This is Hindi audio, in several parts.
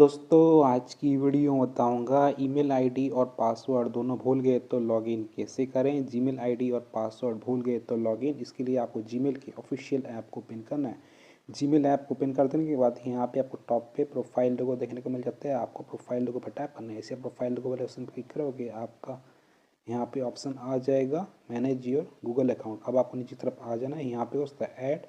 दोस्तों आज की वीडियो में बताऊंगा ईमेल आईडी और पासवर्ड दोनों भूल गए तो लॉगिन कैसे करें। जीमेल आईडी और पासवर्ड भूल गए तो लॉगिन, इसके लिए आपको जीमेल की ऑफिशियल ऐप को ओपन करना है। जीमेल ऐप को ओपन कर देने के बाद यहाँ पे आपको टॉप पे प्रोफाइल लोगो देखने को मिल जाता है। आपको प्रोफाइल लोगो पर टैप करना है। इसे प्रोफाइल लोगो वाले ऑप्शन पर क्लिक करोगे, आपका यहाँ पे ऑप्शन आ जाएगा मैनेज योर गूगल अकाउंट। अब आपको नीचे तरफ आ जाना है, यहाँ पे होता है ऐड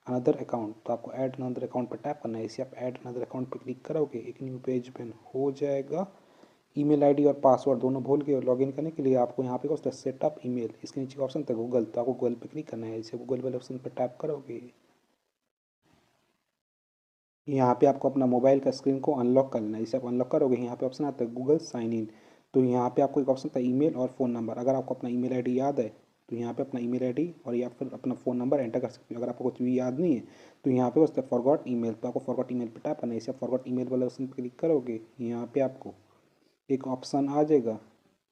अनदर अकाउंट, तो आपको ऐड अनदर अकाउंट पर टैप करना है। इसे आप ऐड अनदर अकाउंट पर क्लिक करोगे, एक न्यू पेज ओपन हो जाएगा। ईमेल आईडी और पासवर्ड दोनों भूल गए और लॉगिन करने के लिए आपको यहाँ पे होता है सेटअप ईमेल, इसके नीचे का ऑप्शन था गूगल, तो आपको गूगल पर क्लिक करना है। इसे गूगल वाले ऑप्शन पर टैप करोगे, यहाँ पे आपको अपना मोबाइल का स्क्रीन को अनलॉक करना है। इसे आप अनलॉक करोगे, यहाँ पे ऑप्शन आता है गूगल साइन इन, तो यहाँ पे आपको एक ऑप्शन था ईमेल और फ़ोन नंबर। अगर आपको अपना ईमेल आईडी याद है तो यहाँ पे अपना ईमेल आईडी और या फिर अपना फ़ोन नंबर एंटर कर सकते हो। अगर आपको कुछ भी याद नहीं है तो यहाँ पे बस फॉरगॉट ईमेल, तो आपको फॉरगॉट ईमेल पे टैप करना है। इसे फॉरगॉट ईमेल वाले ऑप्शन पर क्लिक करोगे, यहाँ पे आपको एक ऑप्शन आ जाएगा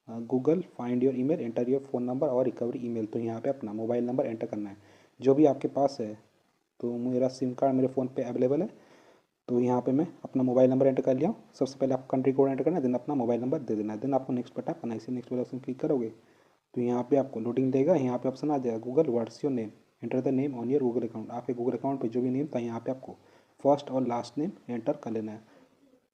Google find your email, enter your phone number और रिकवरी ईमेल, तो यहाँ पे अपना मोबाइल नंबर एंटर करना है जो भी आपके पास है। तो मेरा सिम कार्ड मेरे फ़ोन पे अवेलेबल है, तो यहाँ पे मैं अपना मोबाइल नंबर एंटर कर लिया हूँ। सबसे पहले आपको कंट्री कोड एंटर करना है, देन अपना मोबाइल नंबर दे देना है, देन आपको नेक्स्ट पर टैप करना है। इसे नेक्स्ट वाले ऑप्शन क्लिक करोगे तो यहाँ पे आपको लोडिंग देगा। यहाँ पे ऑप्शन आ जाएगा Google what's your name, enter the name on your Google account. आपके गूगल अकाउंट पे जो भी नेम था यहाँ पे आपको फर्स्ट और लास्ट नेम एंटर कर लेना है।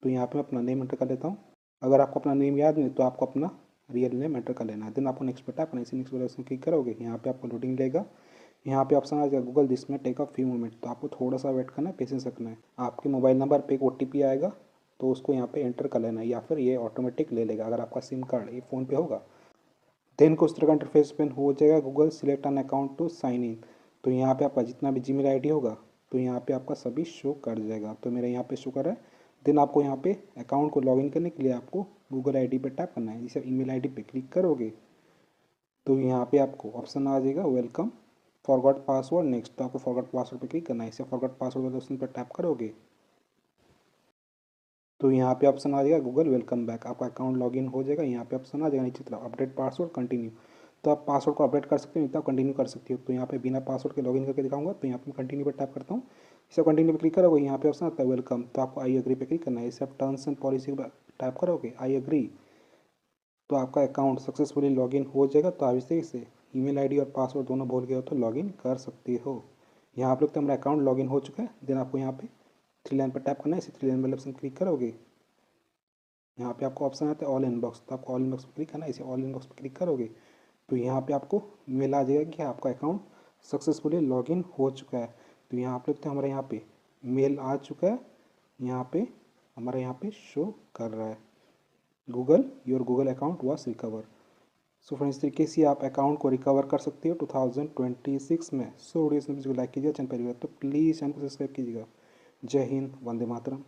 तो यहाँ पे मैं अपना नेम एंटर कर लेता हूँ। अगर आपको अपना नेम याद नहीं तो आपको अपना रियल नेम एंटर कर लेना है, देन आपको नेक्स्ट पर टैप करना है। इसे नेक्स्ट वाले ऑप्शन क्लिक करोगे, यहाँ पे आपको लोडिंग लेगा। यहाँ पे ऑप्शन आ जाएगा गूगल दिस में टेक अ फ्यू मोमेंट, तो आपको थोड़ा सा वेट करना है, पेशेंस रखना है। आपके मोबाइल नंबर पे एक OTP आएगा, तो उसको यहाँ पे एंटर कर लेना है या फिर ये ऑटोमेटिक ले लेगा अगर आपका सिम कार्ड ये फ़ोन पे होगा। देन कुछ तरह का इंटरफेस पेन हो जाएगा Google select an account to sign in, तो यहाँ पे आपका जितना भी जीमेल आईडी होगा तो यहाँ पे आपका सभी शो कर जाएगा। तो मेरा यहाँ पे शो कर रहा है। देन आपको यहाँ पे अकाउंट को लॉगिन करने के लिए आपको गूगल आईडी पे टैप करना है। जैसे ईमेल आईडी पे क्लिक करोगे तो यहाँ पे आपको ऑप्शन आ जाएगा वेलकम फॉरगॉट पासवर्ड नेक्स्ट, तो आपको फॉरगॉट पासवर्ड पे क्लिक करना है। इसे फॉरगॉट पासवर्ड वाले ऑप्शन पर टैप करोगे तो यहाँ पे ऑप्शन आ जाएगा गूगल वेलकम बैक, आपका अकाउंट लॉगिन हो जाएगा। यहाँ पे ऑप्शन आ जाएगा नीचे तरफ अपडेट पासवर्ड कंटिन्यू, तो आप पासवर्ड को अपडेट कर सकते हो, नहीं तो आप कंटिन्यू कर सकते हो। तो यहाँ पे बिना पासवर्ड के लॉगिन करके दिखाऊंगा, तो यहाँ पे मैं कंटिन्यू पर टैप करता हूँ। इसे कंटिन्यू पे क्लिक करोगे, यहाँ पे ऑप्शन आता है वेलकम, तो आपको आई एग्री पे क्लिक करना है। इसे आप टर्म्स एंड पॉलिसी पर टैप करोगे आई एग्री, तो आपका अकाउंट सक्सेसफुली लॉगिन हो जाएगा। तो आप इस तरीके से ईमेल आईडी और पासवर्ड दोनों भूल गए हो तो लॉगिन कर सकते हो। यहाँ आप लोग तो हमारा अकाउंट लॉगिन हो चुका है। देन आपको यहाँ पे थ्री लाइन पर टैप करना है। इसे थ्री लाइन वाले ऑप्शन क्लिक करोगे, यहाँ पे आपको ऑप्शन आता है ऑल इनबॉक्स, तो आपको ऑल इनबॉक्स पर क्लिक करना है। इसे ऑल इनबॉक्स पर क्लिक करोगे तो यहाँ पे आपको मेल आ जाएगा कि आपका अकाउंट सक्सेसफुली लॉगिन हो चुका है। तो यहाँ आप लोग तो हमारे यहाँ पे मेल आ चुका है, यहाँ पे हमारे यहाँ पे शो कर रहा है Google your Google account was recover. So friends, इस तरीके से आप अकाउंट को रिकवर कर सकते हो 2026 में। सो वीडियो को लाइक कीजिए, चैनल पर तो प्लीज़ चैनल को सब्सक्राइब कीजिएगा। जय हिंद, वंदे मातरम।